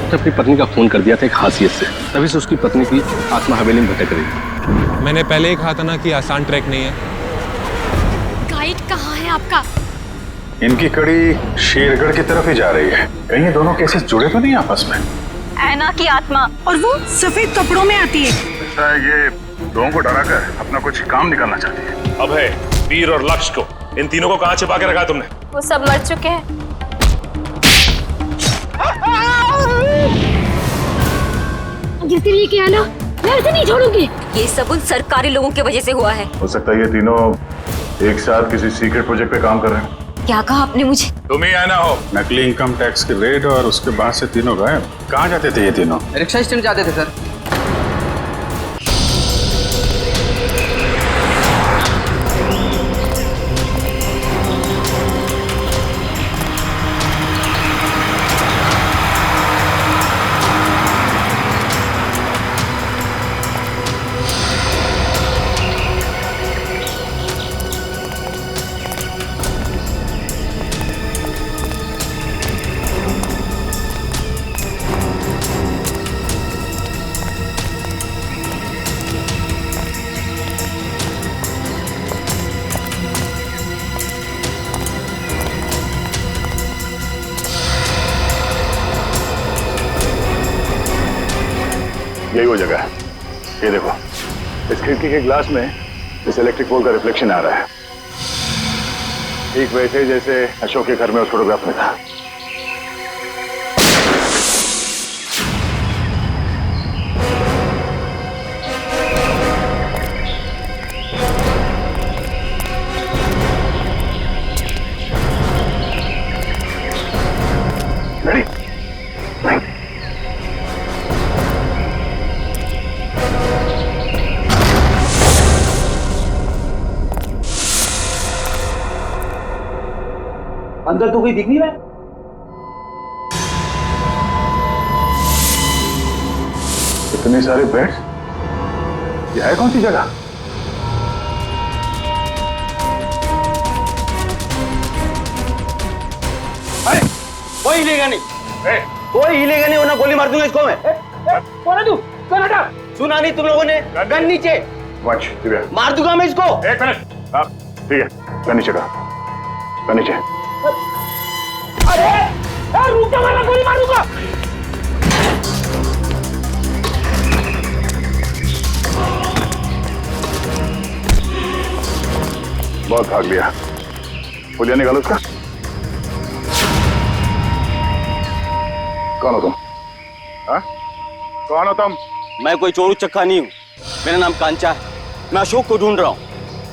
उसने अपनी पत्नी का खून कर दिया था एक हासियत से, तभी से उसकी पत्नी की आत्मा हवेली में भटक रही थी। मैंने पहले ही कहा था ना कि आसान ट्रैक नहीं है। गाइड कहाँ है आपका? इनकी कड़ी शेरगढ़ की तरफ ही जा रही है। कहीं ये दोनों केसेस जुड़े तो नहीं आपस में? ऐना की आत्मा और वो सफेद कपड़ों में आती है। ऐसा है ये लोगों को डराकर अपना कुछ काम निकालना चाहती है। अभय, वीर और लक्ष्य को, इन तीनों को कहाँ छिपा के रखा तुमने? वो सब मर चुके हैं। जिसने ये किया ना, मैं उसे नहीं छोड़ूंगी। ये सब उन सरकारी लोगों की वजह से हुआ है। हो सकता है ये तीनों एक साथ किसी सीक्रेट प्रोजेक्ट पे काम कर रहे हैं। क्या कहा आपने मुझे? तुम ही आना हो। नकली इनकम टैक्स की रेड और उसके बाद से तीनों गायब। कहाँ जाते थे ये तीनों? रिक्शा स्टैंड जाते थे सर। यही वो जगह है। ये देखो, इस खिड़की के ग्लास में इस इलेक्ट्रिक पोल का रिफ्लेक्शन आ रहा है, ठीक वैसे जैसे अशोक के घर में उस फोटोग्राफ में था। Ready? अंदर तो कोई दिख नहीं रहा है। इतने सारे बेड्स, ये है कौन सी जगह? अरे कोई हिलेगा नहीं, कोई हिलेगा नहीं वरना गोली मार दूंगा इसको मैं। कौन है तू? कौन हटा? सुना नहीं तुम लोगों ने? गन नीचे। वॉच दिव्या, मार दूंगा मैं इसको। एक मिनट। हाँ ठीक है, गन नीचे का, गन नीचे। अरे रुक जा वरना गोली मार दूंगा। बहुत भाग लिया, पुलिया निकालो उसका। कौन हो तुम? हाँ? कौन हो तुम? मैं कोई चोरू चक्का नहीं हूँ, मेरा नाम कांचा है। मैं अशोक को ढूंढ रहा हूँ,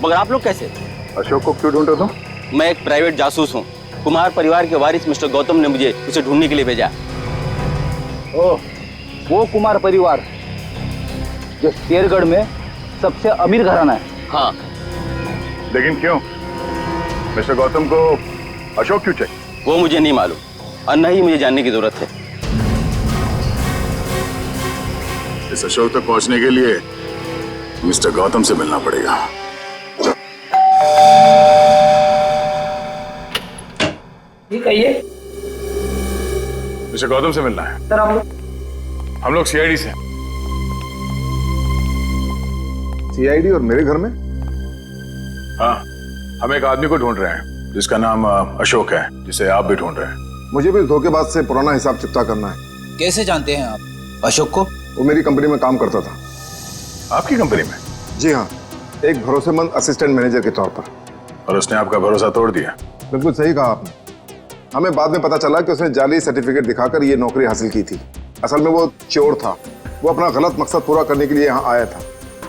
मगर आप लोग कैसे? अशोक को क्यों ढूंढ रहे हो तुम? मैं एक प्राइवेट जासूस हूँ। कुमार परिवार के वारिस मिस्टर गौतम ने मुझे उसे ढूंढने के लिए भेजा। ओह, वो कुमार परिवार जो शेरगढ़ में सबसे अमीर घराना है। हाँ। लेकिन क्यों? मिस्टर गौतम को अशोक क्यों चाहिए? वो मुझे नहीं मालूम और न ही मुझे जानने की जरूरत है। इस अशोक तक पहुंचने के लिए मिस्टर गौतम से मिलना पड़ेगा। ये कहिए। मिस्टर गौतम से मिलना है। सर आप हम लोग सीआईडी से। सीआईडी और मेरे घर में? हाँ, हम एक आदमी को ढूंढ रहे हैं जिसका नाम अशोक है, जिसे आप भी ढूंढ रहे हैं। मुझे भी धोखेबाज से पुराना हिसाब चुकता करना है। कैसे जानते हैं आप अशोक को? वो मेरी कंपनी में काम करता था। आपकी कंपनी में? जी हाँ, एक भरोसेमंद असिस्टेंट मैनेजर के तौर पर। और उसने आपका भरोसा तोड़ दिया? बिल्कुल सही कहा आपने। हमें बाद में पता चला कि उसने जाली सर्टिफिकेट दिखाकर ये नौकरी हासिल की थी। असल में वो चोर था, वो अपना गलत मकसद पूरा करने के लिए यहाँ आया था।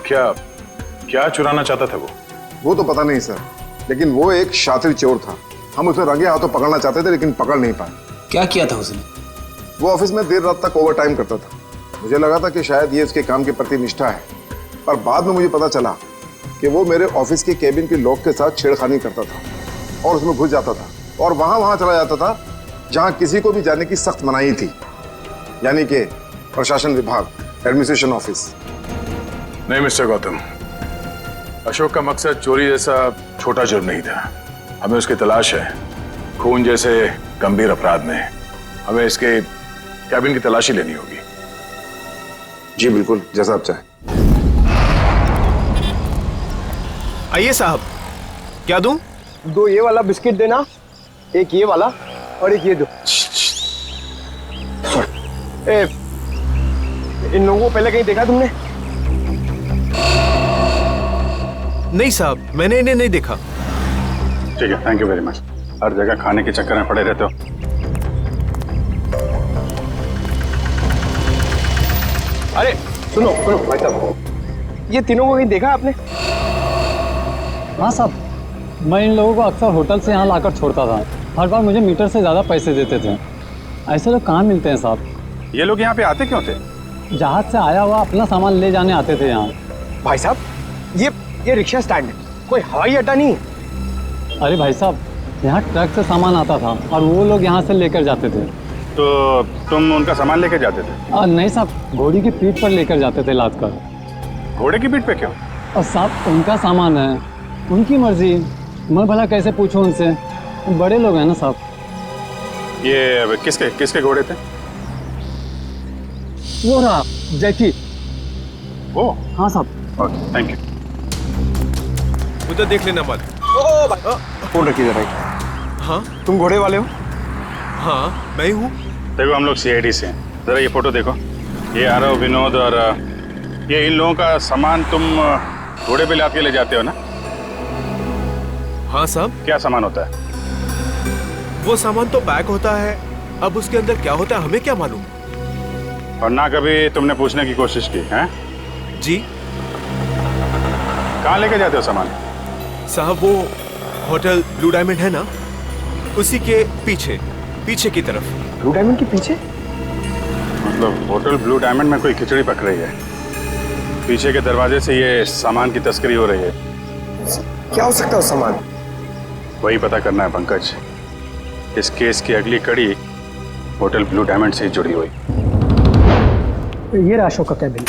क्या चुराना चाहता था वो तो पता नहीं सर, लेकिन वो एक शातिर चोर था। हम उसे रंगे हाथों पकड़ना चाहते थे लेकिन पकड़ नहीं पाए। क्या किया था उसने? वो ऑफिस में देर रात तक ओवर टाइम करता था। मुझे लगा था कि शायद ये उसके काम के प्रति निष्ठा है, पर बाद में मुझे पता चला कि वो मेरे ऑफिस के केबिन के लॉक के साथ छेड़खानी करता था और उसमें घुस जाता था और वहां चला जाता था जहां किसी को भी जाने की सख्त मनाही थी, यानी कि प्रशासन विभाग, एडमिनिस्ट्रेशन ऑफिस। नहीं मिस्टर गौतम, अशोक का मकसद चोरी जैसा छोटा जुर्म नहीं था। हमें उसकी तलाश है खून जैसे गंभीर अपराध में। हमें इसके कैबिन की तलाशी लेनी होगी। जी बिल्कुल, जैसा आप चाहें। आइए साहब, क्या दूं? 2 ये वाला बिस्किट देना, 1 ये वाला और 1 ये दो। इन लोगों को पहले कहीं देखा तुमने? नहीं साहब, मैंने इन्हें नहीं देखा। ठीक है, थैंक यू वेरी मच। हर जगह खाने के चक्कर में पड़े रहते हो। अरे सुनो सुनो भाई साहब, ये तीनों को कहीं देखा आपने? हाँ साहब, मैं इन लोगों को अक्सर होटल से यहाँ लाकर छोड़ता था। हर बार मुझे मीटर से ज़्यादा पैसे देते थे। ऐसे लोग कहाँ मिलते हैं साहब? ये लोग यहाँ पे आते क्यों थे? जहाज से आया हुआ अपना सामान ले जाने आते थे यहाँ। भाई साहब, ये रिक्शा स्टैंड है, कोई हवाई अड्डा नहीं है। अरे भाई साहब, यहाँ ट्रक से सामान आता था और वो लोग यहाँ से लेकर जाते थे। तो तुम उनका सामान लेके जाते थे? नहीं साहब, घोड़ी की पीठ पर लेकर जाते थे लाद कर। घोड़े की पीठ पे क्यों? और साहब उनका सामान है, उनकी मर्जी, मैं भला कैसे पूछूं उनसे? बड़े लोग हैं ना साहब। ये किसके किसके घोड़े थे? वो रहा जैकी। ओ हाँ साहब। Okay, thank you. उधर देख लेना मत। ओ भाई, फोन रखिए जरा। हाँ तुम घोड़े वाले हो? हाँ, मैं ही हूँ। देखो हम लोग सीआईडी से हैं। जरा ये फोटो देखो। ये आरव, विनोद और ये इन लोगों का सामान तुम घोड़े पे लाद के ले जाते हो ना? हाँ साहब। क्या सामान होता है? वो सामान तो पैक होता है, अब उसके अंदर क्या होता है हमें क्या मालूम। और ना कभी तुमने पूछने की कोशिश की है? जी कहाँ लेके जाते हो सामान? साहब, वो होटल ब्लू डायमंड है ना, उसी के पीछे की तरफ। ब्लू डायमंड के पीछे? मतलब होटल ब्लू डायमंड में कोई खिचड़ी पक रही है, पीछे के दरवाजे से ये सामान की तस्करी हो रही है। क्या हो सकता है उस सामान? वही पता करना है पंकज। इस केस की अगली कड़ी होटल ब्लू डायमंड से ही जुड़ी हुई। ये रहा अशोक का कैबिन।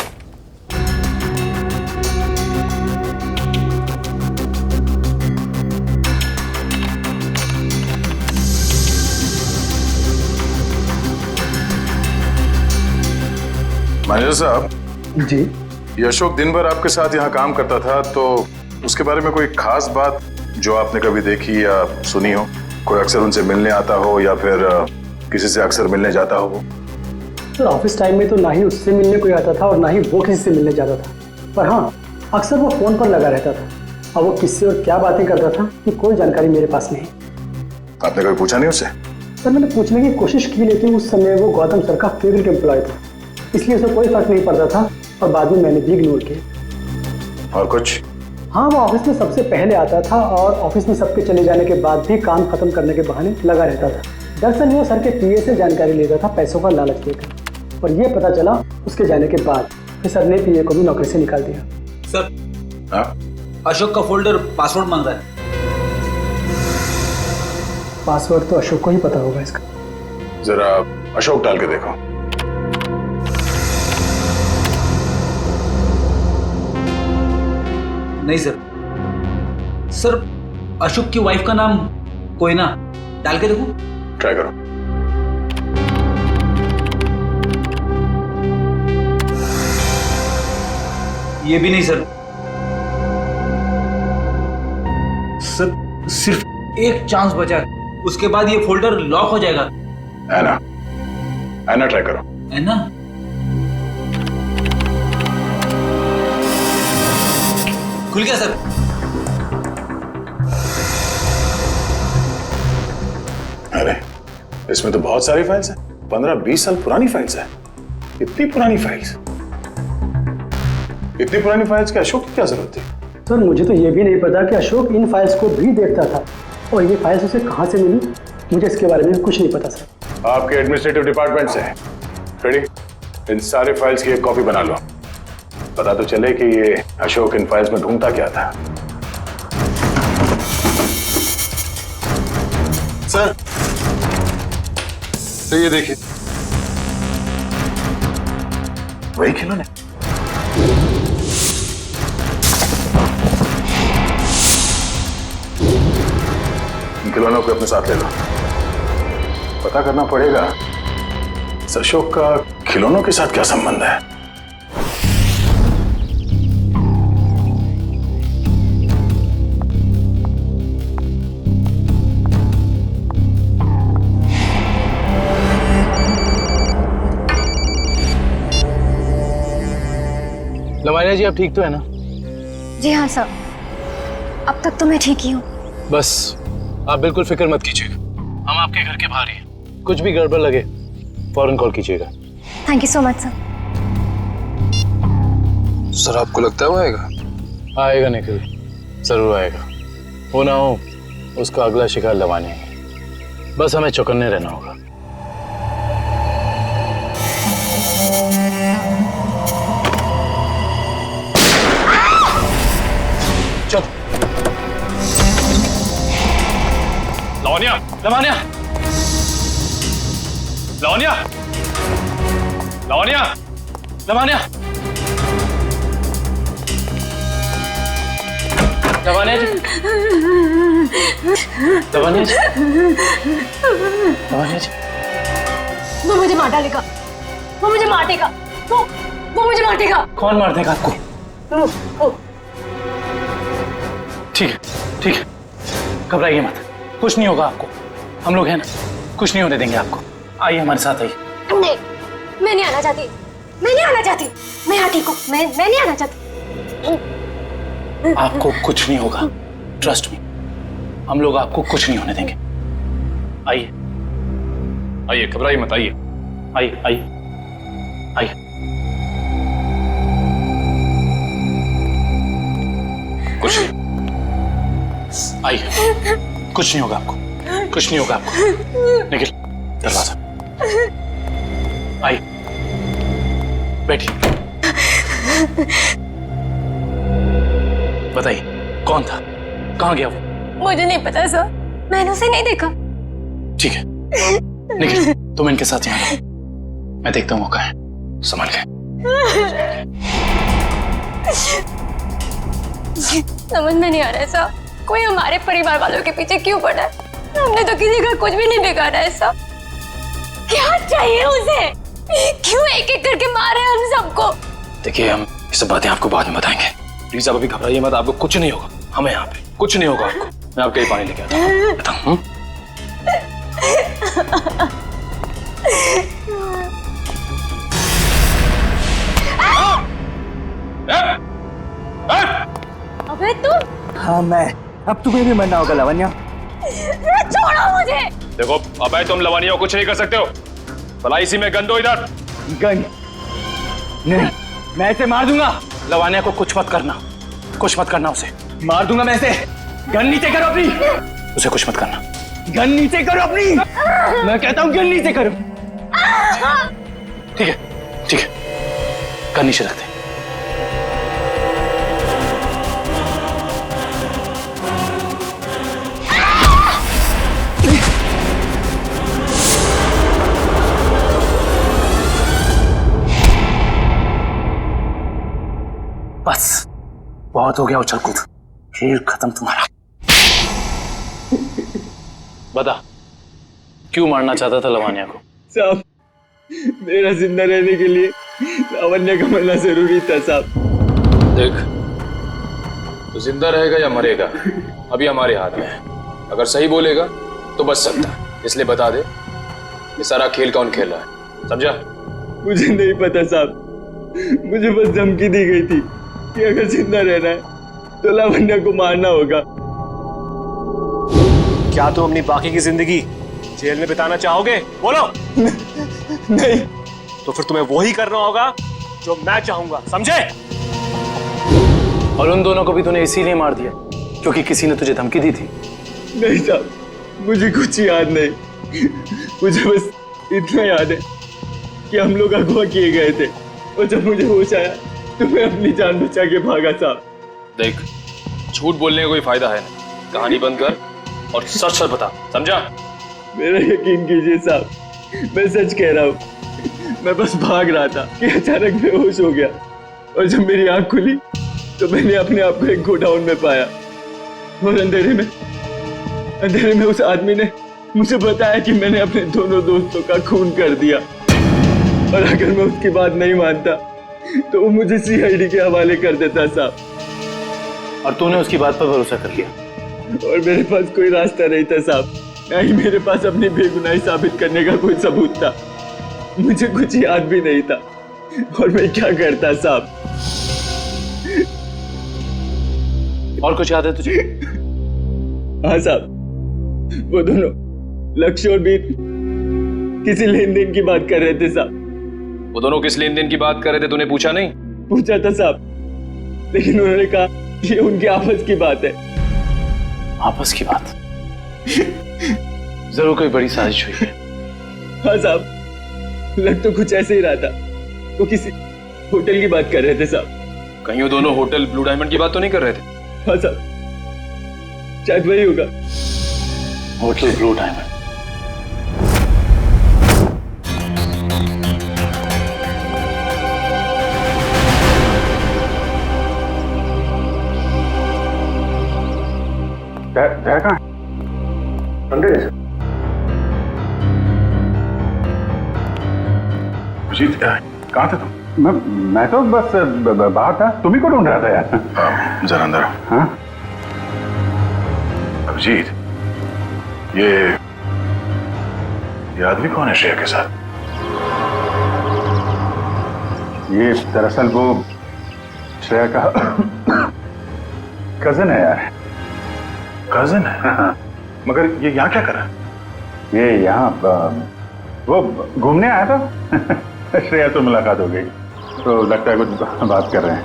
मैनेजर साहब जी, ये अशोक दिन भर आपके साथ यहाँ काम करता था, तो उसके बारे में कोई खास बात जो आपने कभी देखी या सुनी हो? कोई अक्सर उनसे मिलने आता हो या फिर किसी से अक्सर मिलने जाता हो वो? सर ऑफिस टाइम में तो ना ही उससे मिलने कोई आता था और ना ही वो किसी से मिलने जाता था, पर हाँ अक्सर वो फोन पर लगा रहता था। और वो किससे और क्या बातें करता था कि कोई जानकारी मेरे पास नहीं। आपने कभी पूछा नहीं उससे? सर मैंने पूछने की कोशिश की, लेकिन उस समय वो गौतम सर का फेवरेट एम्प्लॉय था, इसलिए उसे कोई फर्क नहीं पड़ता था और बाद में मैंने भी इग्नोर किया। और कुछ? हाँ, वो ऑफिस में सबसे पहले आता था और ऑफिस में सबके चले जाने के बाद भी काम खत्म करने के बहाने लगा रहता था। दरअसल वो सर के पीए से जानकारी लेता था पैसों का लालच लेकर, और ये पता चला उसके जाने के बाद कि सर ने पीए को भी नौकरी से निकाल दिया। सर, अशोक का फोल्डर पासवर्ड मांग रहा है। पासवर्ड तो अशोक को ही पता होगा इसका। जरा अशोक डाल के देखो। नहीं सर। सर, अशोक की वाइफ का नाम कोयना, डाल के देखो। ट्राई करो। ये भी नहीं सर। सर सिर्फ एक चांस बचा है, उसके बाद ये फोल्डर लॉक हो जाएगा। ऐना ट्राई करो। ऐना? खुल गया सर। अरे इसमें तो बहुत सारी फाइल्स हैं, 15-20 साल पुरानी फाइल्स हैं। इतनी पुरानी फाइल्स? इतनी पुरानी फाइल्स की अशोक की क्या जरूरत थी? सर मुझे तो ये भी नहीं पता कि अशोक इन फाइल्स को भी देखता था, और ये फाइल्स उसे कहाँ से मिली, मुझे इसके बारे में कुछ नहीं पता सर। आपके एडमिनिस्ट्रेटिव डिपार्टमेंट से रेडी, इन सारे फाइल्स की एक कॉपी बना लो। पता तो चले कि ये अशोक इन फाइल्स में ढूंढता क्या था। सर, तो ये देखिए, वही खिलौने। इन खिलौनों को अपने साथ ले लो। पता करना पड़ेगा अशोक का खिलौनों के साथ क्या संबंध है? लवानिया जी, आप ठीक तो है ना? जी हाँ सर, अब तक तो मैं ठीक ही हूँ। बस आप बिल्कुल फिक्र मत कीजिएगा, हम आपके घर के बाहर ही हैं। कुछ भी गड़बड़ लगे फौरन कॉल कीजिएगा। Thank you so much sir. Sir आपको लगता है वो आएगा? आएगा निखिल, जरूर आएगा। वो ना हो उसका अगला शिकार लवानिया है। बस हमें चौकन्ने रहना होगा। चल लवानिया, लवानिया, लवानिया, लवानिया, लवानिया, लवानिया जी, लवानिया जी, लवानिया जी। वो मुझे मार डालेगा, वो मुझे मार देगा, वो मुझे मार देगा। कौन मार देगा आपको? ठीक है, ठीक है, घबराइए मत, कुछ नहीं होगा आपको। हम लोग हैं ना, कुछ नहीं होने देंगे आपको। आइए हमारे साथ आइए। नहीं, मैं नहीं आना चाहती, मैं नहीं आना चाहती। मैं यहाँ ठीक हूँ, मैं नहीं आना चाहती। आपको कुछ नहीं होगा, ट्रस्ट मी, हम लोग आपको कुछ नहीं होने देंगे। आइए आइए, घबराइए मत, आइए। आइए आइए आइए। कुछ नहीं, आइए, कुछ नहीं होगा आपको, कुछ नहीं होगा आपको। निखिल, दरवाजा। आइए, बैठिए। बताइए कौन था, कहाँ गया वो? मुझे नहीं पता सर, मैंने उसे नहीं देखा। ठीक है निखिल, तुम इनके साथ यहाँ रहो, मैं देखता हूँ वो कहाँ है। संभाल के। समझ में नहीं आ रहा है सर, कोई हमारे परिवार वालों के पीछे क्यों पड़ा है? हमने तो किसी का कुछ भी नहीं बिगाड़ा है सर। क्या चाहिए उसे? क्यों एक एक करके मारे हम सबको? देखिए, हम ये सब बातें आपको बाद में बताएंगे। प्लीज आप अभी घबराइए मत, आपको कुछ नहीं होगा। हमें यहाँ पे कुछ नहीं होगा आपको। मैं आपके लिए पानी लेके आता हूँ। अबे तुम? हाँ मैं, अब तुम्हें भी मरना होगा लवन्या। छोड़ो मुझे। देखो अबे, तुम लवानिया को कुछ नहीं कर सकते हो। भला इसी में गन दो इधर। गन नहीं, मैं इसे मार दूंगा। लवानिया को कुछ मत करना, कुछ मत करना, उसे मार दूंगा मैं इसे। गन नीचे करो अपनी। उसे कुछ मत करना। गन नीचे करो अपनी। मैं कहता हूँ गन नीचे करो। ठीक है, ठीक है, गन नीचे रखते। बस बहुत हो गया उछल कूद, खेल खत्म तुम्हारा। बता, क्यों मारना चाहता था लवानिया को? साहब, मेरा जिंदा रहने के लिए लावण्य का मरना जरूरी था साहब। देख, तो जिंदा रहेगा या मरेगा अभी हमारे हाथ में है। अगर सही बोलेगा तो बच सकता है, इसलिए बता दे ये सारा खेल कौन खेल रहा है, समझा? मुझे नहीं पता साहब, मुझे बस धमकी दी गई थी कि अगर जिंदा रहना है तो लावण्य को मारना होगा। क्या तुम अपनी बाकी की जिंदगी जेल में बिताना चाहोगे? बोलो। नहीं। तो फिर तुम्हें वही करना होगा जो मैं चाहूंगा, समझे? और उन दोनों को भी तूने इसीलिए मार दिया क्योंकि किसी ने तुझे धमकी दी थी? नहीं साहब, मुझे कुछ याद नहीं। मुझे बस इतना याद है कि हम लोग अगवा किए गए थे और जब मुझे होश आया तो मैं अपनी जान बचा के भागा साहब। देख, झूठ बोलने का कोई फायदा है नहीं, कहानी बंद कर और सच सच बता, समझा? मेरा यकीन कीजिए साहब, मैं सच कह रहा हूँ। मैं बस भाग रहा था कि अचानक बेहोश हो गया और जब मेरी आंख खुली तो मैंने अपने आप को एक गोडाउन में पाया और अंधेरे में उस आदमी ने मुझे बताया कि मैंने अपने दोनों दोस्तों का खून कर दिया। और अगर मैं उसकी बात नहीं मानता तो वो मुझे सीआईडी के हवाले कर देता साहब। और तूने उसकी बात पर भरोसा कर लिया? और मेरे पास कोई रास्ता नहीं था साहब, ना ही मेरे पास अपनी बेगुनाही साबित करने का कोई सबूत था। मुझे कुछ याद भी नहीं था और मैं क्या करता साहब। और कुछ याद है तुझे? हाँ साहब, वो दोनों लक्ष्य और बीर किसी लेन देन की बात कर रहे थे साहब। वो दोनों किस लेन देन की बात कर रहे थे, तूने पूछा नहीं? पूछा था साहब, लेकिन उन्होंने कहा ये उनकी आपस की बात है। आपस की बात? जरूर कोई बड़ी साजिश हुई है। हाँ साहब, लग तो कुछ ऐसे ही रहा था। वो किसी होटल की बात कर रहे थे साहब। कहीं वो दोनों होटल ब्लू डायमंड की बात तो नहीं कर रहे थे? हाँ साहब, शायद वही होगा। Hotel blue diamond. जय कहाँ है? अंदर है सर। अभिजीत, कहाँ थे तुम? मैं तो बस बाहर था, तुम्ही को ढूंढ रहा था यार। जरा अंदर। हाँ अभिजीत, ये आदमी कौन है श्रेया के साथ? ये दरअसल वो श्रेया का कजन है यार। कजन है? हाँ। मगर ये यहाँ क्या कर रहा है? ये यहाँ वो घूमने आया था। श्रेया तो मुलाकात हो गई, तो लगता है कुछ बात कर रहे हैं।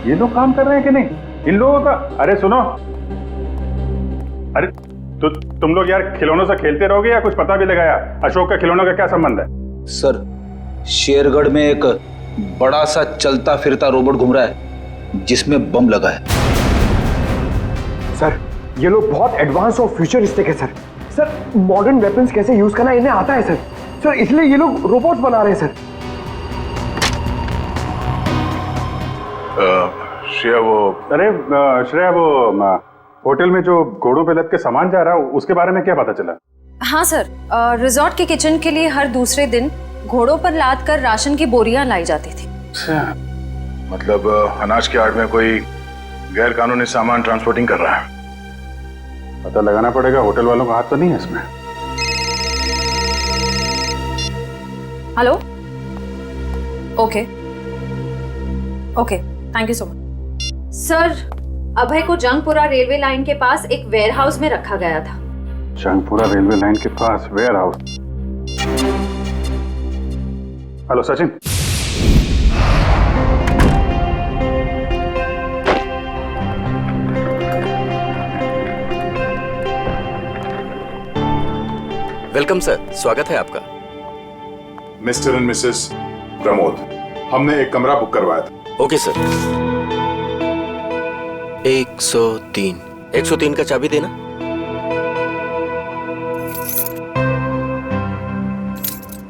ये लोग काम कर रहे हैं कि नहीं इन लोगों का? अरे सुनो, अरे तो तुम लोग यार खिलौनों से खेलते रहोगे या कुछ पता भी लगाया? अशोक का खिलौनों का क्या संबंध है? सर, शेरगढ़ में एक बड़ा सा चलता फिरता रोबोट घूम रहा है जिसमें बम लगा है। सर, ये लोग बहुत एडवांस और फ्यूचरिस्टिक है सर। सर, मॉडर्न वेपन्स कैसे यूज करना इन्हें आता है सर। सर, इसलिए ये लोग रोबोट्स बना रहे हैं सर। श्रेया वो, अरे श्रेया वो होटल में जो घोड़ों पे लद के सामान जा रहा है उसके बारे में क्या पता चला? हाँ सर, रिजॉर्ट के किचन के लिए हर दूसरे दिन घोड़ों पर लाद कर राशन की बोरियां लाई जाती थी। मतलब अनाज के आड़ में कोई गैर कानूनी सामान ट्रांसपोर्टिंग कर रहा है। पता लगाना पड़ेगा, होटल वालों का हाथ तो नहीं है इसमें। Hello, okay okay, thank you so much. Sir, Abhay को जंगपुरा रेलवे लाइन के पास एक वेयरहाउस में रखा गया था। जंगपुरा रेलवे लाइन के पास warehouse? Hello Sachin. Welcome sir, स्वागत है आपका। मिस्टर एंड मिसेस प्रमोद, हमने एक कमरा बुक करवाया था। Okay sir. 103 का चाबी देना।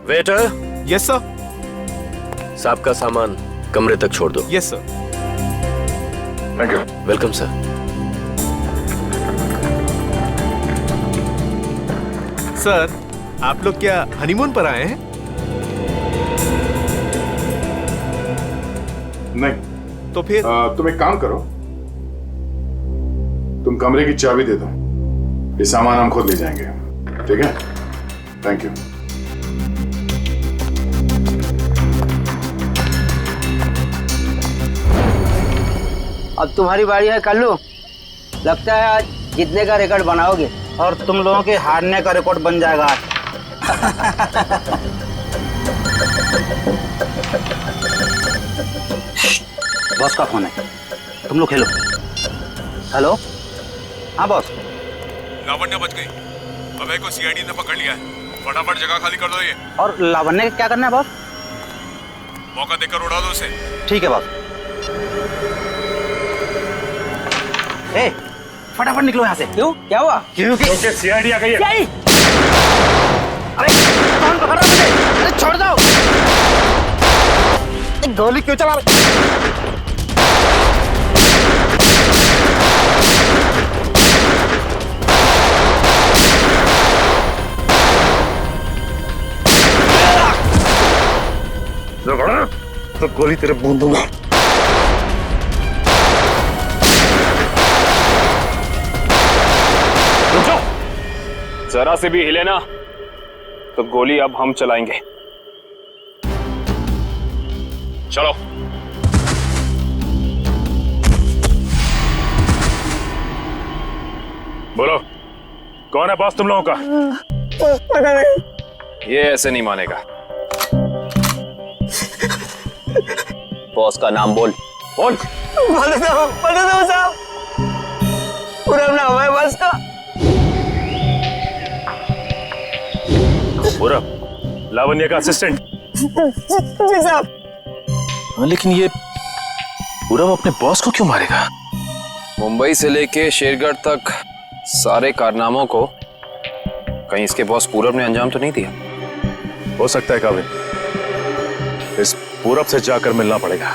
वेटर। Yes sir. साहब का सामान कमरे तक छोड़ दो। Yes sir. Thank you. Welcome sir. Sir, आप लोग क्या हनीमून पर आए हैं? नहीं। तो फिर तुम एक काम करो, तुम कमरे की चाबी दे दो, ये सामान हम खुद ले जाएंगे। ठीक है? Thank you. अब तुम्हारी बारी है कल्लू। लगता है आज जीतने का रिकॉर्ड बनाओगे और तुम लोगों के हारने का रिकॉर्ड बन जाएगा आज। बॉस का फोन है, तुम लोग खेलो। हेलो, हाँ बॉस। लावण्य बच गई, अभय को सीआईडी ने पकड़ लिया है। फटाफट जगह खाली कर दो ये। और लावण्य क्या करना है बॉस? मौका देकर उड़ा दो उसे। ठीक है बॉस। ए, फटाफट निकलो यहाँ से। क्यों, क्या हुआ? क्योंकि सीआईडी आ गई है। सीआईडी? अरे कौन पकड़ रहा मुझे? अरे छोड़ दो। गोली क्यों चला रहे? तो गोली तेरे मुंह दूंगा। रुक जाओ, जरा से भी हिले ना तो गोली अब हम चलाएंगे। चलो। बोलो, कौन है बॉस तुम लोगों का? पता नहीं। ये ऐसे नहीं मानेगा। बॉस का नाम बोल। बोल। बता दो साहब, पूरा नाम है बॉस का। पूरा लावण्य का असिस्टेंट। जी साहब। लेकिन ये पूरब अपने बॉस को क्यों मारेगा? मुंबई से लेके शेरगढ़ तक सारे कारनामों को कहीं इसके बॉस पूरब ने अंजाम तो नहीं दिया? हो सकता है काबिल, इस पूरब से जाकर मिलना पड़ेगा।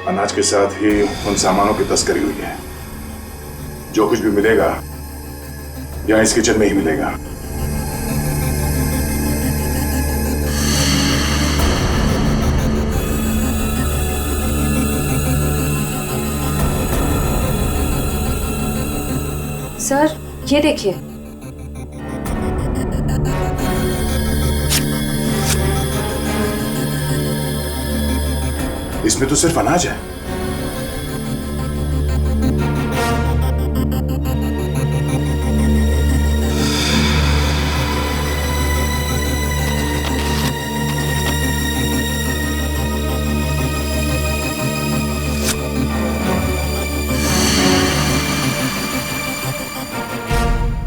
अनाज के साथ ही उन सामानों की तस्करी हुई है। जो कुछ भी मिलेगा यहाँ इस किचन में ही मिलेगा। सर ये देखिए, इसमें तो सिर्फ अनाज है।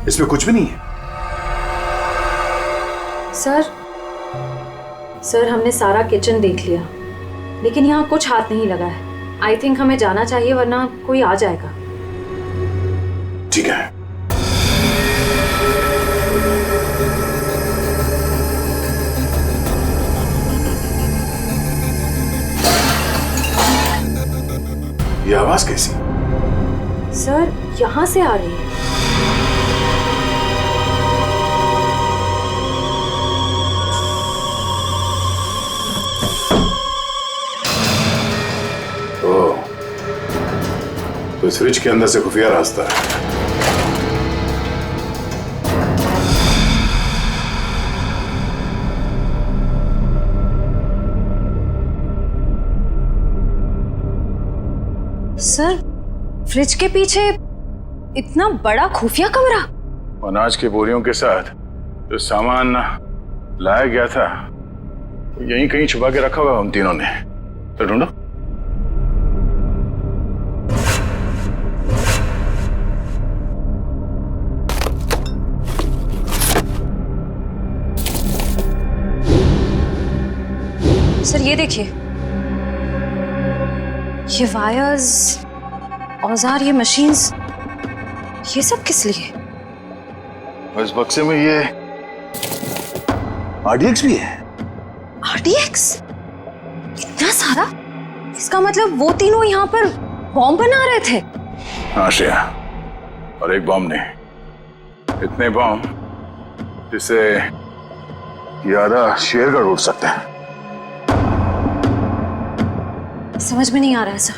इसमें कुछ भी नहीं है। सर हमने सारा किचन देख लिया, लेकिन यहाँ कुछ हाथ नहीं लगा है। आई थिंक हमें जाना चाहिए, वरना कोई आ जाएगा। ठीक है। ये आवाज कैसी? सर यहाँ से आ रही है। तो इस फ्रिज के अंदर से खुफिया रास्ता है। सर फ्रिज के पीछे इतना बड़ा खुफिया कमरा? अनाज की बोरियों के साथ जो सामान लाया गया था यहीं कहीं छुपा के रखा हुआ हम तीनों ने। तो ढूंढो। सर ये देखिए, ये वायर्स, औजार, ये मशीन्स, ये सब किस लिए? इस बक्से में ये RDX भी है। RDX? इतना सारा? इसका मतलब वो तीनों यहाँ पर बॉम्ब बना रहे थे? हाँ श्रेया, और एक बॉम्ब नहीं, इतने बॉम्ब जिससे ये आधा शेरगढ़ उड़ सकते हैं। समझ में नहीं आ रहा है सर,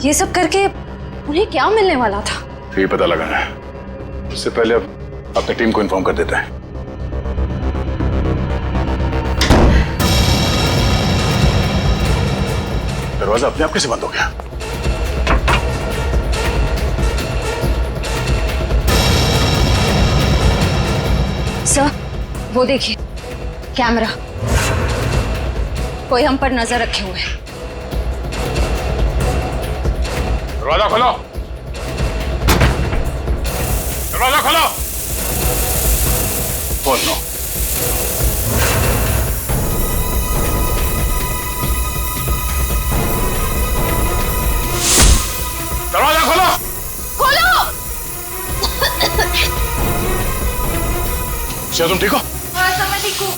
ये सब करके उन्हें क्या मिलने वाला था? ये पता लगाना है। उससे पहले अब अपनी टीम को इन्फॉर्म कर देते हैं। दरवाजा अपने आप कैसे बंद हो गया? सर वो देखिए, कैमरा, कोई हम पर नजर रखे हुए है। दरवाजा खोलो, दरवाजा खोलो। खोल लो। दरवाजा खोलो। खोलो। क्या तुम ठीक हो? हाँ सर मैं ठीक हूँ।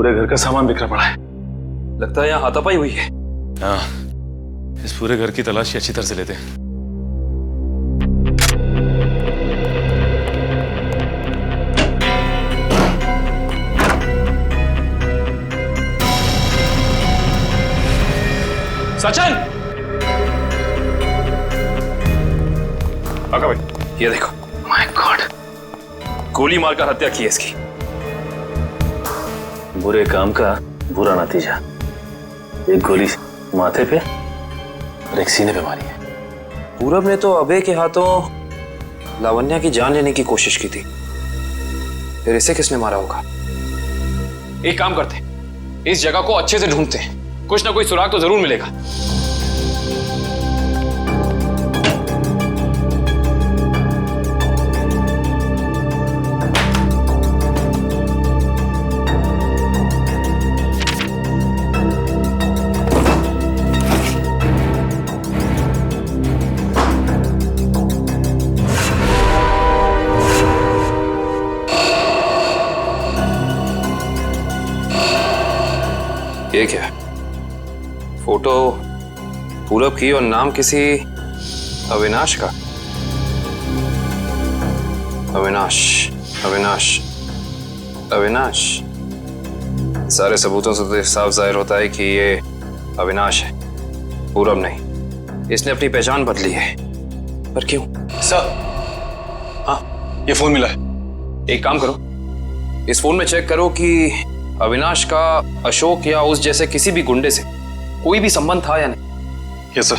पूरे घर का सामान बिखरा पड़ा है। लगता है यहाँ हाथापाई हुई है। हाँ, इस पूरे घर की तलाशी अच्छी तरह से लेते हैं। सचिन! आका भाई, ये देखो। माय गॉड, गोली मारकर हत्या की है इसकी। बुरे काम का बुरा नतीजा। एक गोली माथे पे और एक सीने पे मारी है। पूरब ने तो अभय के हाथों लावण्या की जान लेने की कोशिश की थी, फिर इसे किसने मारा होगा? एक काम करते हैं, इस जगह को अच्छे से ढूंढते हैं, कुछ ना कोई सुराग तो जरूर मिलेगा। ये क्या है? फोटो पूरब की और नाम किसी अविनाश का। अविनाश, अविनाश, अविनाश। सारे सबूतों से तो साफ जाहिर होता है कि ये अविनाश है, पूरब नहीं। इसने अपनी पहचान बदली है, पर क्यों? सर, हाँ, ये फोन मिला है। एक काम करो, इस फोन में चेक करो कि अविनाश का अशोक या उस जैसे किसी भी गुंडे से कोई भी संबंध था या नहीं। Yes sir.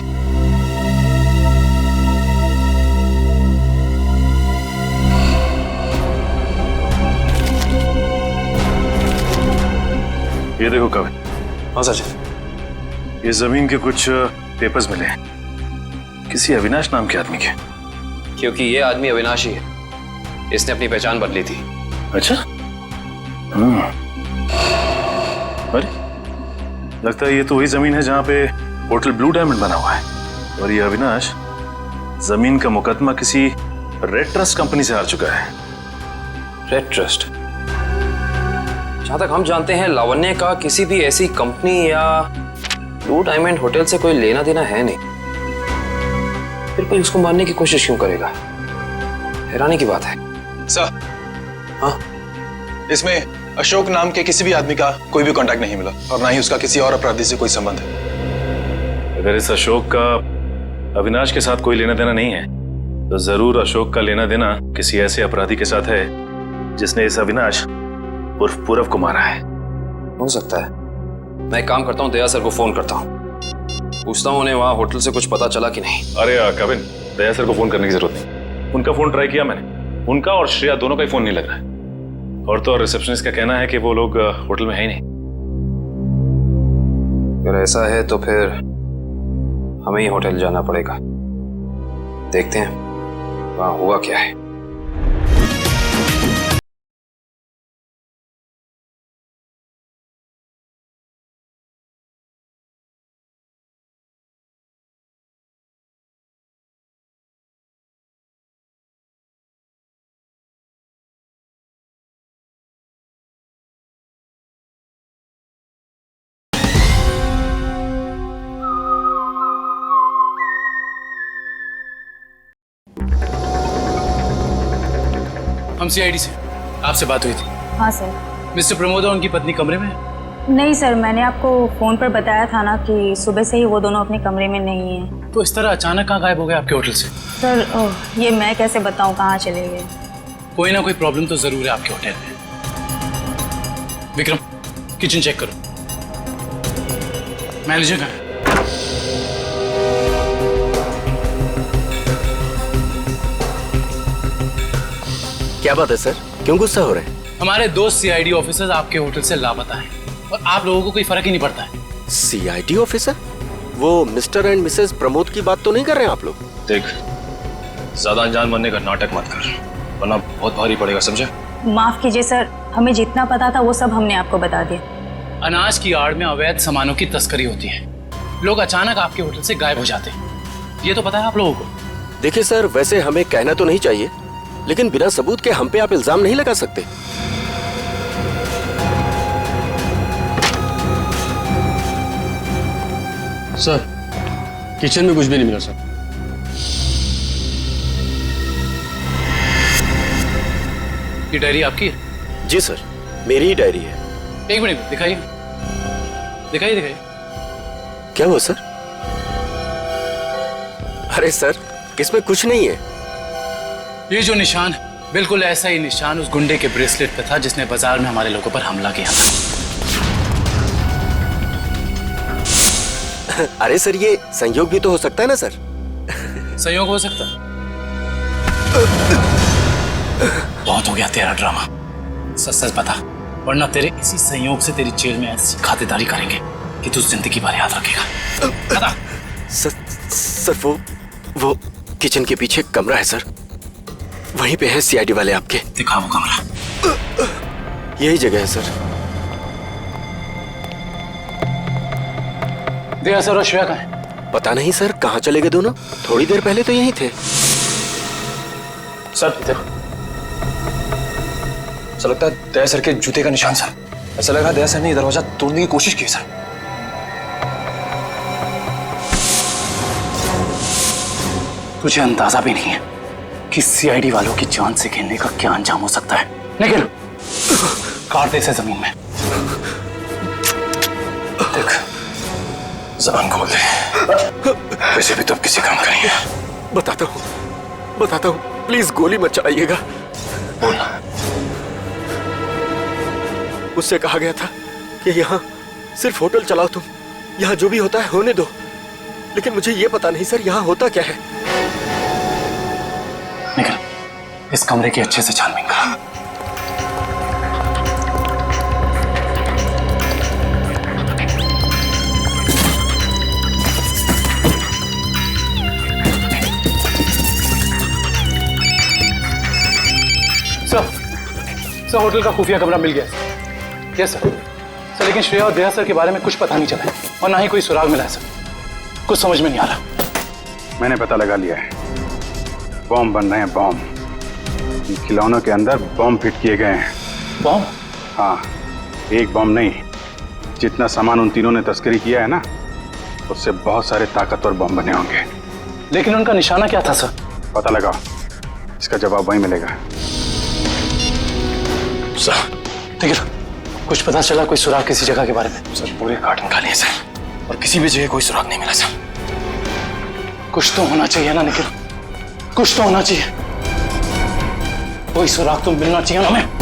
ये देखो कविन। हाँ सर। ये जमीन के कुछ पेपर्स मिले हैं, किसी अविनाश नाम के आदमी के। क्योंकि ये आदमी अविनाश ही है, इसने अपनी पहचान बदली थी। अच्छा। अरे लगता है ये तो वही जमीन है जहां पे होटल ब्लू डायमंड बना हुआ है, और ये अविनाश जमीन का मुकदमा किसी रेड ट्रस्ट कंपनी से हार चुका है। Red trust? जहां तक हम जानते हैं लावण्य का किसी भी ऐसी कंपनी या ब्लू डायमंड होटल से कोई लेना देना है नहीं, फिर कोई उसको मारने की कोशिश क्यों करेगा? हैरानी की बात है। सर, हाँ, इसमें अशोक नाम के किसी भी आदमी का कोई भी कांटेक्ट नहीं मिला, और ना ही उसका किसी और अपराधी से कोई संबंध है। अगर इस अशोक का अविनाश के साथ कोई लेना देना नहीं है, तो जरूर अशोक का लेना देना किसी ऐसे अपराधी के साथ है जिसने इस अविनाश उर्फ पूरब को मारा है। हो सकता है। मैं एक काम करता हूँ, दया सर को फोन करता हूँ, पूछता हूँ उन्हें वहां होटल से कुछ पता चला कि नहीं। अरे कविन, दया सर को फोन करने की जरूरत नहीं। उनका फोन ट्राई किया मैंने, उनका और श्रेया दोनों का ही फोन नहीं लग रहा है। और तो और रिसेप्शनिस्ट का कहना है कि वो लोग होटल में है ही नहीं। अगर ऐसा है तो फिर हमें ही होटल जाना पड़ेगा, देखते हैं वहां हुआ क्या है। हम सीआईडी से, आपसे बात हुई थी। हाँ सर। मिस्टर प्रमोद और उनकी पत्नी कमरे में? नहीं सर, मैंने आपको फोन पर बताया था ना कि सुबह से ही वो दोनों अपने कमरे में नहीं है। तो इस तरह अचानक कहाँ गायब हो गए आपके होटल से? सर ये मैं कैसे बताऊँ कहाँ चले गए। कोई ना कोई प्रॉब्लम तो जरूर है आपके होटल में। विक्रम, किचन चेक करो। मैनेजर कहाँ है? क्या बात है सर, क्यों गुस्सा हो रहे हैं? हमारे दोस्त सीआईडी ऑफिसर्स आपके होटल से लापता हैं और आप लोगों को कोई फर्क ही नहीं पड़ता है। CID officer? वो मिस्टर एंड मिसेस प्रमोद की बात तो नहीं कर रहे हैं आप लोग? देख, ज्यादा अनजान बनने का नाटक मत कर, वरना बहुत भारी पड़ेगा, समझे? माफ कीजिए सर, हमें जितना पता था वो सब हमने आपको बता दिया। अनाज की आड़ में अवैध सामानों की तस्करी होती है, लोग अचानक आपके होटल से गायब हो जाते हैं, ये तो पता है आप लोगों को। देखिए सर, वैसे हमें कहना तो नहीं चाहिए, लेकिन बिना सबूत के हम पे आप इल्जाम नहीं लगा सकते। सर किचन में कुछ भी नहीं मिला सर। ये डायरी आपकी है? जी सर, मेरी ही डायरी है। एक मिनट दिखाइए दिखाइए दिखाइए। क्या हुआ सर? अरे सर, इसमें कुछ नहीं है। ये जो निशान है बिल्कुल ऐसा ही निशान उस गुंडे के ब्रेसलेट पे था जिसने बाजार में हमारे लोगों पर हमला किया था। अरे सर, ये संयोग भी तो हो सकता है ना सर? संयोग हो सकता है। बहुत हो गया तेरा ड्रामा, सच सच बता, वरना तेरे इसी संयोग से तेरी जेल में ऐसी खातिरदारी करेंगे कि तू जिंदगी भर याद रखेगा। बता। सर वो किचन के पीछे कमरा है सर, वहीं पे है सीआईडी वाले आपके। दिखा वो कमरा। यही जगह है सर। दया सर और श्रेया कहाँ है? पता नहीं सर, कहाँ चले गए दोनों? थोड़ी देर पहले तो यहीं थे। सर इधर। सर लगता है दया सर के जूते का निशान सर। ऐसा लग रहा है दया सर ने दरवाजा तोड़ने की कोशिश की सर। तुझे अंदाजा भी नहीं है कि सीआईडी वालों की जान से खेलने का क्या अंजाम हो सकता है। निकल, काट दे इसे जमीन में। देख, ज़बान खोल दे, वैसे भी तो अब किसी काम करेंगे। बताता हूँ, प्लीज गोली मत चलाइएगा। बोलना। उससे कहा गया था कि यहाँ सिर्फ होटल चलाओ तुम, यहाँ जो भी होता है होने दो। लेकिन मुझे ये पता नहीं सर, यहाँ होता क्या है। निकल, इस कमरे की अच्छे से छानबीन करा। सर होटल का खुफिया कमरा मिल गया। Yes sir. लेकिन श्रेया और दया सर के बारे में कुछ पता नहीं चला है और ना ही कोई सुराग मिला है सर। कुछ समझ में नहीं आ रहा। मैंने पता लगा लिया है, बॉम्ब बन रहे हैं। बॉम्ब, इन खिलौनों के अंदर बॉम्ब फिट किए गए हैं। बॉम्ब? हाँ, एक बॉम्ब नहीं, जितना सामान उन तीनों ने तस्करी किया है ना, उससे बहुत सारे ताकतवर बॉम्ब बने होंगे। लेकिन उनका निशाना क्या था सर? पता लगाओ, इसका जवाब वहीं मिलेगा। सर ठीक है, कुछ पता चला कोई सुराग किसी जगह के बारे में? सर पूरे कार्टन खा लिए सर, और किसी भी जगह कोई सुराग नहीं मिला सर। कुछ तो होना चाहिए ना निखिल, कुछ तो होना चाहिए। कोई सुराग तो मिलना चाहिए ना हमें।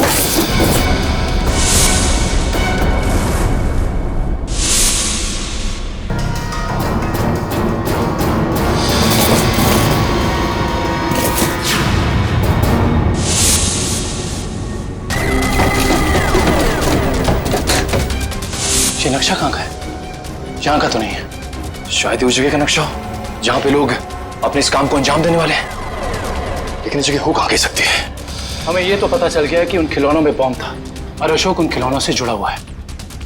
ये नक्शा कहाँ का है? यहाँ का तो नहीं है। शायद उस जगह का नक्शा हो जहाँ पे लोग अपने इस काम को अंजाम देने वाले हैं, लेकिन इस जगह हो कहाँ कह सकती है। हमें ये तो पता चल गया है कि उन खिलौनों में बॉम्ब था और अशोक उन खिलौनों से जुड़ा हुआ है।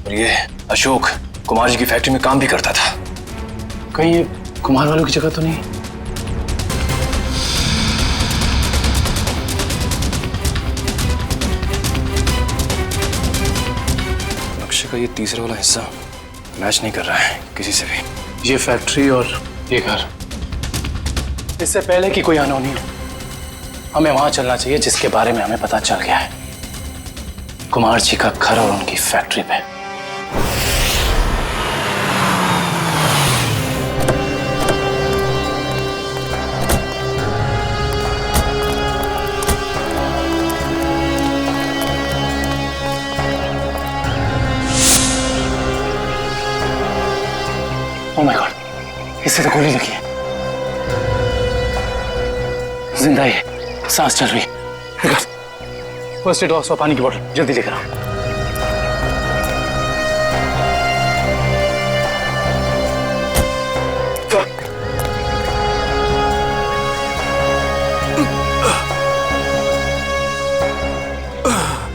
और ये अशोक कुमार जी की फैक्ट्री में काम भी करता था। कहीं ये कुमार वालों की जगह तो नहीं? नक्शे का ये तीसरा वाला हिस्सा मैच नहीं कर रहा है किसी से भी। ये फैक्ट्री और ये घर, इससे पहले कि कोई अनहोनी हो हमें वहां चलना चाहिए जिसके बारे में हमें पता चल गया है, कुमार जी का घर और उनकी फैक्ट्री पे। ओह माय गॉड, इससे तो गोली लगी है। जिंदा है, सांस चल रही है। फर्स्ट एड बॉक्स और पानी की बोतल जल्दी लेकर आओ।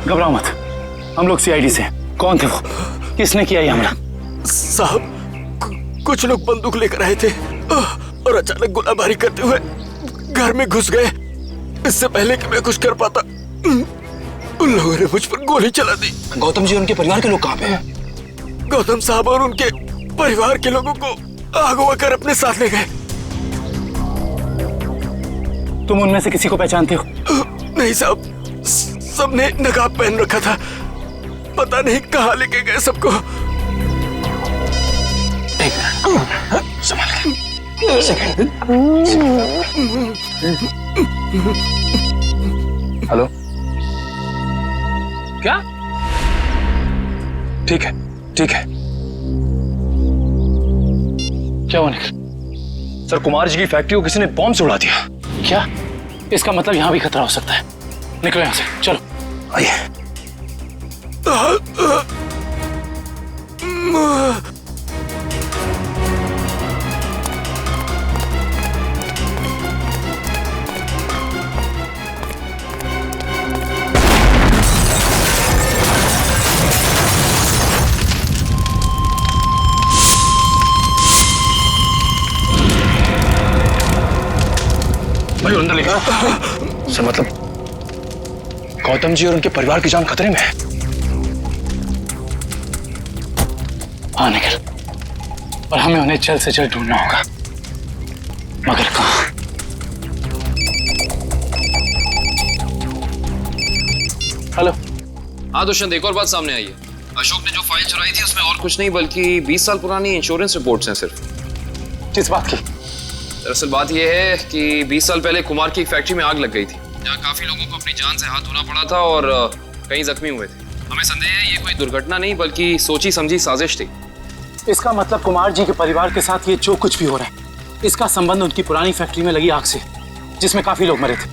घबराओ मत, हम लोग सीआईडी से। कौन थे वो? किसने किया ये हमला? साहब, कुछ लोग बंदूक लेकर आए थे और अचानक गोलाबारी करते हुए घर में घुस गए। इससे पहले कि मैं कुछ कर पाता, उन लोगों ने मुझ पर गोली चला दी। गौतम जी और उनके परिवार के लोग कहाँ पे हैं? गौतम साहब और उनके परिवार के लोगों को अगवा कर अपने साथ ले गए। तुम उनमें से किसी को पहचानते हो? नहीं साहब, सबने नकाब पहन रखा था, पता नहीं कहाँ लेके गए सबको। संभाल के। हेलो, क्या? ठीक है, ठीक है। क्या हुआ निखिल? सर, कुमार जी की फैक्ट्री को किसी ने बॉम्ब से उड़ा दिया। क्या? इसका मतलब यहाँ भी खतरा हो सकता है। निकलो यहाँ से, चलो। आइए। भाई अंदर लेकर। सर, मतलब गौतम जी और उनके परिवार की जान खतरे में है। हाँ निखिल, और हमें उन्हें जल्द से जल्द ढूंढना होगा, मगर कहाँ? हेलो। हाँ दुष्यंत, एक और बात सामने आई है। अशोक ने जो फाइल चुराई थी उसमें और कुछ नहीं बल्कि 20 साल पुरानी इंश्योरेंस रिपोर्ट्स हैं सिर्फ। किस बात की? दरअसल बात यह है कि 20 साल पहले कुमार की एक फैक्ट्री में आग लग गई थी, जहाँ काफी लोगों को अपनी जान से हाथ धोना पड़ा था और कई जख्मी हुए थे। हमें संदेह है ये कोई दुर्घटना नहीं बल्कि सोची समझी साजिश थी। इसका मतलब कुमार जी के परिवार के साथ ये जो कुछ भी हो रहा है, इसका संबंध उनकी पुरानी फैक्ट्री में लगी आग से, जिसमें काफी लोग मरे थे।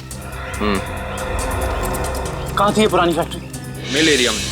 कहाँ थी ये पुरानी फैक्ट्री? मिल एरिया में।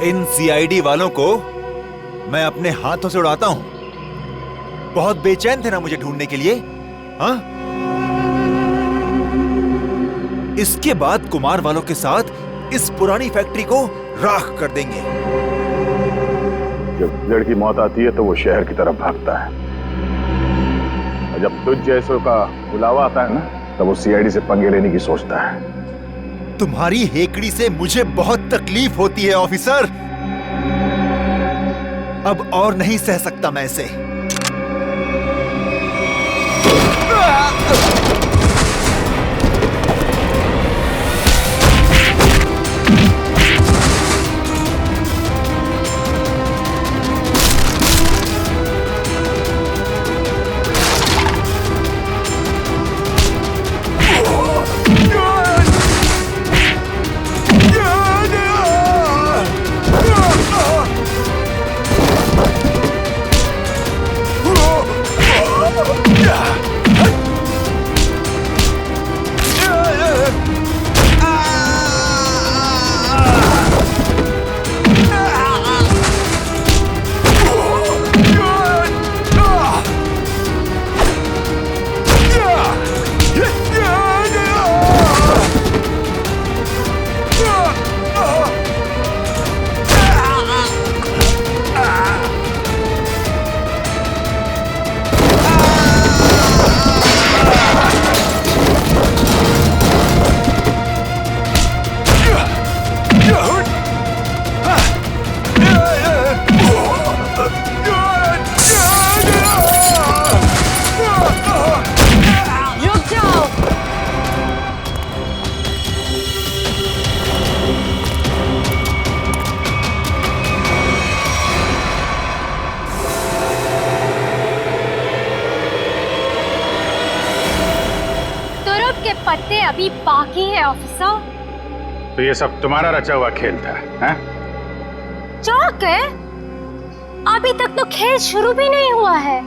इन सीआईडी वालों को मैं अपने हाथों से उड़ाता हूं। बहुत बेचैन थे ना मुझे ढूंढने के लिए, हाँ? इसके बाद कुमार वालों के साथ इस पुरानी फैक्ट्री को राख कर देंगे। जब लड़की मौत आती है तो वो शहर की तरफ भागता है, और जब तुझ जैसों का बुलावा आता है ना, तब वो सीआईडी से पंगे लेने की सोचता है। तुम्हारी हेकड़ी से मुझे बहुत तकलीफ होती है ऑफिसर। अब और नहीं सह सकता मैं इसे। पत्ते अभी बाकी है ऑफिसर। तो ये सब तुम्हारा रचा हुआ खेल था, हैं? चौक है, अभी तक तो खेल शुरू भी नहीं हुआ है।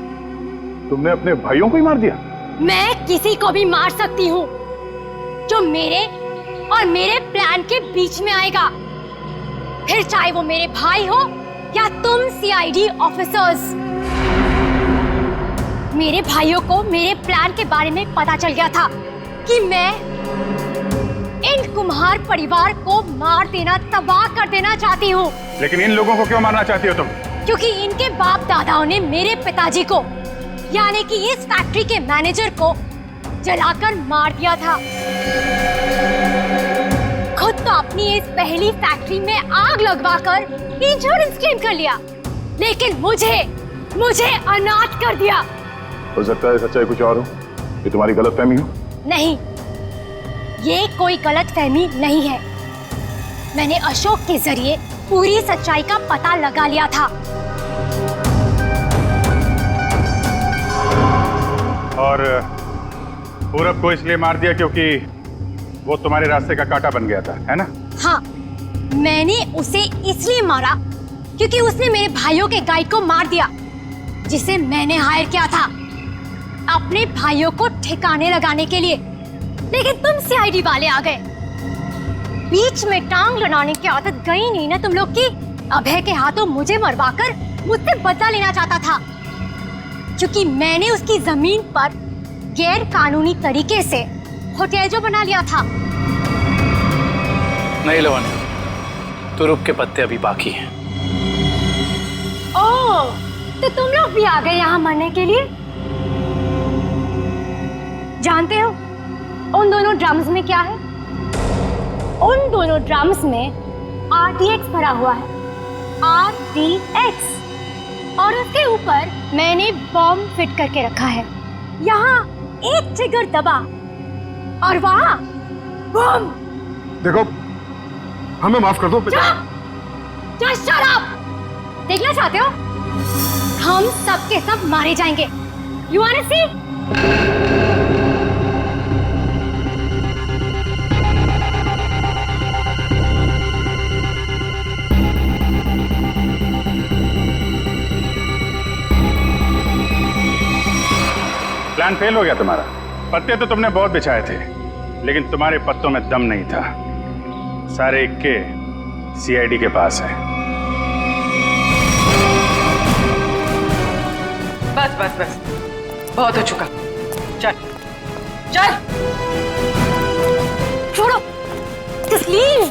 तुमने अपने भाइयों को ही मार दिया? मैं किसी को भी मार सकती हूँ जो मेरे और मेरे प्लान के बीच में आएगा, फिर चाहे वो मेरे भाई हो या तुम सीआईडी ऑफिसर्स। मेरे भाइयों को मेरे प्लान के बारे में पता चल गया था कि मैं इन कुम्हार परिवार को मार देना, तबाह कर देना चाहती हूँ। लेकिन इन लोगों को क्यों मारना चाहती हो तुम? क्योंकि इनके बाप दादाओं ने मेरे पिताजी को, यानी कि इस फैक्ट्री के मैनेजर को जलाकर मार दिया था। खुद तो अपनी इस पहली फैक्ट्री में आग लगवाकर इंश्योरेंस क्लेम कर लिया, लेकिन मुझे अनाथ कर दिया। हो सकता है सच्चाई कुछ और हो, ये तुम्हारी गलतफहमी हो। नहीं, ये कोई गलतफहमी नहीं है। मैंने अशोक के जरिए पूरी सच्चाई का पता लगा लिया था। और पूरब को इसलिए मार दिया क्योंकि वो तुम्हारे रास्ते का कांटा बन गया था, है ना? हाँ, मैंने उसे इसलिए मारा क्योंकि उसने मेरे भाइयों के गाइड को मार दिया, जिसे मैंने हायर किया था अपने भाइयों को ठिकाने लगाने के लिए। लेकिन तुम सीआईडी वाले आ गए, बीच में टांग लड़ाने की आदत गई नहीं ना तुम लोग की। अभय के हाथों मुझे मरवाकर मुझसे बदला लेना चाहता था, क्योंकि मैंने उसकी जमीन पर गैर कानूनी तरीके से होटल जो बना लिया था। नहीं लवानी, तुरुप के पत्ते अभी बाकी हैं। ओह, तो तुम लोग भी आ गए यहाँ मरने के लिए? जानते हो उन दोनों ड्रम्स में क्या है? उन दोनों ड्रम्स में RTX भरा हुआ है, RTX, और उसके ऊपर मैंने बॉम्ब फिट करके रखा है। यहाँ एक ट्रिगर दबा और वहाँ बॉम्ब। देखो, हमें माफ कर दो। Just shut up! देखना चाहते हो? हम सब के सब मारे जाएंगे। You wanna see? Plan fail हो गया तुम्हारा। पत्ते तो तुमने बहुत बिछाए थे, लेकिन तुम्हारे पत्तों में दम नहीं था। सारे इक्के सीआईडी के पास है। बस बस बस, बहुत हो चुका। चल चल, छोड़ो, just leave.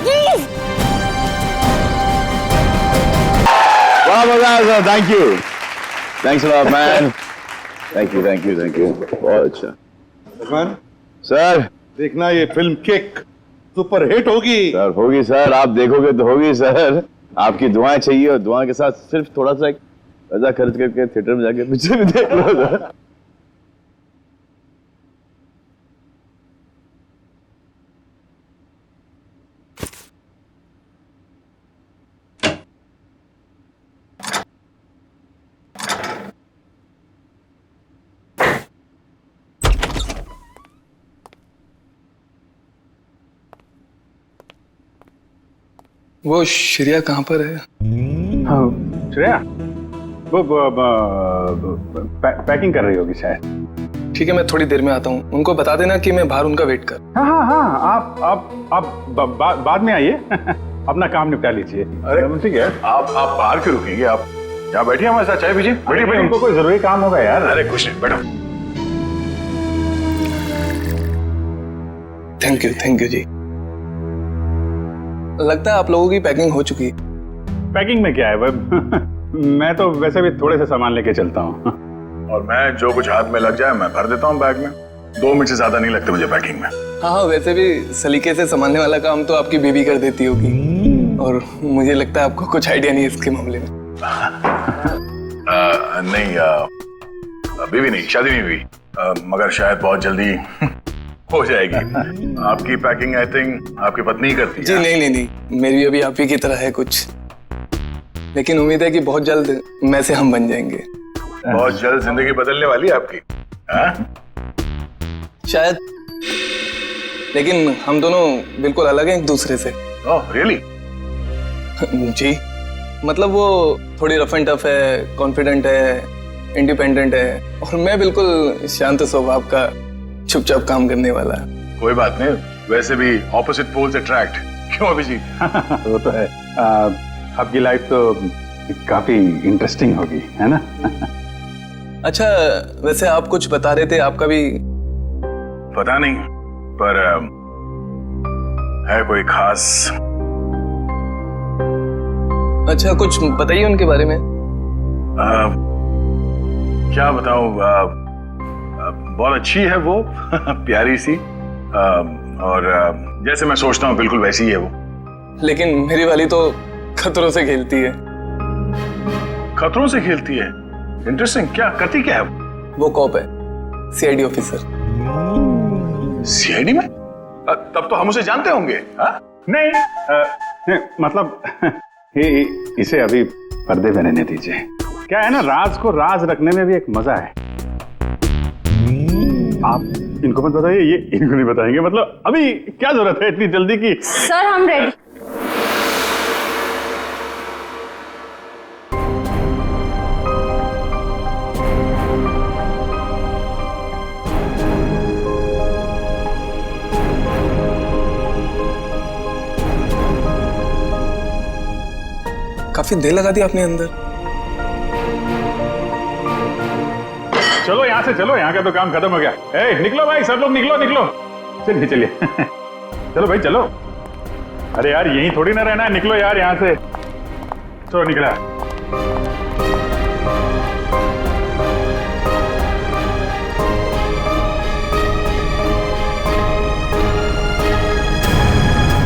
Leave. वाह मजा, thank you, thanks a lot man, thank you thank you thank you, बहुत अच्छा। इरफान सर, देखना ये फिल्म किक सुपर हिट होगी। सर होगी सर, आप देखोगे तो होगी सर। आपकी दुआएं चाहिए, और दुआ के साथ सिर्फ थोड़ा सा एक पैसा खर्च करके थिएटर में जाके पिक्चर भी देख लो सर। वो श्रेया कहाँ पर है? हाँ, श्रेया वो पैकिंग कर रही होगी शायद। ठीक है, मैं थोड़ी देर में आता हूँ। उनको बता देना कि मैं बाहर उनका वेट कर। हाँ हाँ हाँ, आप बाद में आइए। अपना काम निपटा लीजिए। अरे ठीक है, आप बाहर क्यों रुकेंगे? आप यहाँ बैठिए, हमारे साथ चाय पीजिए। बैठिए बैठिए, उनको कोई जरूरी काम होगा यार। अरे कुछ नहीं, बैठो। थैंक यू जी। लगता है आप लोगों की पैकिंग हो चुकी है। पैकिंग में क्या है, मैं तो वैसे भी थोड़े से सामान लेके चलता हूँ। और मैं जो कुछ हाथ में लग जाए मैं भर देता हूँ बैग में। 2 मिनट से ज्यादा नहीं लगते मुझे पैकिंग में। हाँ, वैसे भी सलीके से संभालने वाला काम तो आपकी बेबी कर देती होगी, और मुझे लगता है आपको कुछ आइडिया नहीं है इसके मामले में। नहीं, बेबी नहीं, शादी नहीं हुई, मगर शायद बहुत जल्दी हो जाएगी। आपकी पैकिंग आई थिंक आपकी पत्नी ही करती है। जी नहीं, मेरी अभी आप ही की तरह है कुछ, लेकिन उम्मीद है कि बहुत जल्द मैं से हम बन जाएंगे। बहुत जल्द जिंदगी बदलने वाली है आपकी। शायद, लेकिन हम दोनों बिल्कुल अलग हैं एक दूसरे से। Oh really? जी, मतलब वो थोड़ी रफ एंड टफ है, कॉन्फिडेंट है, इंडिपेंडेंट है, और मैं बिल्कुल शांत स्वभाव का, चुपचाप काम करने वाला। कोई बात नहीं, वैसे भी ऑपोजिट पोल्स अट्रैक्ट, क्यों अभिजीत? वो तो है। आपकी लाइफ तो काफी इंटरेस्टिंग होगी, है ना? अच्छा, वैसे आप कुछ बता रहे थे, आपका भी? पता नहीं, पर है कोई खास? अच्छा, कुछ बताइए उनके बारे में। क्या बताऊं, बहुत अच्छी है वो, प्यारी सी, और जैसे मैं सोचता हूँ बिल्कुल वैसी ही है वो। लेकिन मेरी वाली तो खतरों से खेलती है। खतरों से खेलती है? इंटरेस्टिंग। क्या करती क्या है वो? कॉप है, सीआईडी ऑफिसर। सीआईडी में? तब तो हम उसे जानते होंगे। नहीं, मतलब इसे अभी पर्दे में रहने दीजिए। क्या है ना, राज को राज रखने में भी एक मजा है। आप इनको मत बताइए, ये इनको नहीं बताएंगे। मतलब अभी क्या जरूरत है इतनी जल्दी की? सर हम रेडी। काफी देर लगा दी आपने अंदर। चलो यहाँ से चलो, यहाँ का तो काम खत्म हो गया। ए, निकलो भाई, सब लोग निकलो निकलो। चलिए चलिए चलो भाई चलो। अरे यार यहीं थोड़ी ना रहना है, निकलो यार यहाँ से। चलो निकला।